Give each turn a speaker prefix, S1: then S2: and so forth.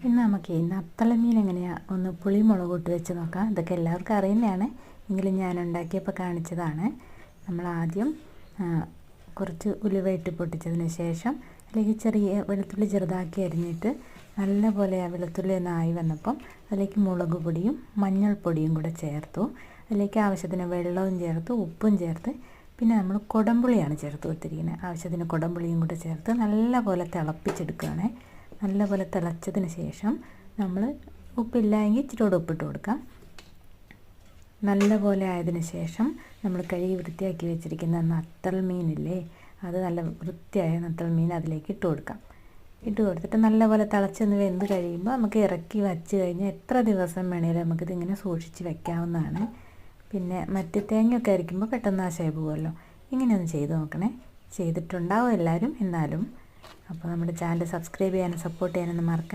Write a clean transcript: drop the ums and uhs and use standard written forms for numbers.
S1: ഇന്ന് നമുക്ക് ഈ നത്തള മീൻ എങ്ങനെയാണ് ഒന്ന് പുളിമുളക് ഇട്ട് വെച്ച് നോക്കാം. ഇതൊക്കെ എല്ലാവർക്കും അറിയുന്നതാണ്, എങ്കിലും ഞാൻ ഉണ്ടാക്കിയപ്പോൾ കാണിച്ചതാണ്. നമ്മൾ ആദ്യം കുറച്ച് ഉലുവ ഇട്ട് പൊട്ടിച്ചതിന് ശേഷം അതിലേക്ക് ചെറിയ വെളുത്തുള്ളി ചെറുതാക്കി അരിഞ്ഞിട്ട് നല്ലപോലെ ആ വെളുത്തുള്ളി ഒന്ന് ആയി വന്നപ്പം അതിലേക്ക് മുളക് പൊടിയും മഞ്ഞൾപ്പൊടിയും കൂടെ ചേർത്തു. അതിലേക്ക് ആവശ്യത്തിന് വെള്ളവും ചേർത്ത് ഉപ്പും ചേർത്ത് പിന്നെ നമ്മൾ കുടംപുളിയാണ് ചേർത്ത് കൊടുത്തിരിക്കുന്നത്. ആവശ്യത്തിന് കുടംപുളിയും കൂടെ ചേർത്ത് നല്ലപോലെ തിളപ്പിച്ചെടുക്കുകയാണ്. നല്ലപോലെ തിളച്ചതിന് ശേഷം നമ്മൾ ഉപ്പില്ലെങ്കിൽ ഇച്ചിരി കൂടെ ഉപ്പിട്ട് കൊടുക്കാം. നല്ലപോലെ ആയതിനു ശേഷം നമ്മൾ കഴുകി വൃത്തിയാക്കി വെച്ചിരിക്കുന്ന നത്തൾ മീനില്ലേ, അത് നല്ല വൃത്തിയായ നത്തൾ മീൻ അതിലേക്ക് ഇട്ട് കൊടുക്കാം. ഇട്ട് കൊടുത്തിട്ട് നല്ലപോലെ തിളച്ചൊന്ന് വെന്ത് കഴിയുമ്പോൾ നമുക്ക് ഇറക്കി വച്ച് കഴിഞ്ഞാൽ എത്ര ദിവസം വേണേലും നമുക്കിതിങ്ങനെ സൂക്ഷിച്ച് വെക്കാവുന്നതാണ്. പിന്നെ മറ്റ് തേങ്ങയൊക്കെ അരയ്ക്കുമ്പോൾ പെട്ടെന്ന് നാശമായി പോകുമല്ലോ. ഇങ്ങനെയൊന്ന് ചെയ്ത് നോക്കണേ. ചെയ്തിട്ടുണ്ടാവും എല്ലാവരും എന്നാലും. അപ്പോൾ നമ്മുടെ ചാനൽ സബ്സ്ക്രൈബ് ചെയ്യാനും സപ്പോർട്ട് ചെയ്യാനൊന്നും മറക്കല്ലേ.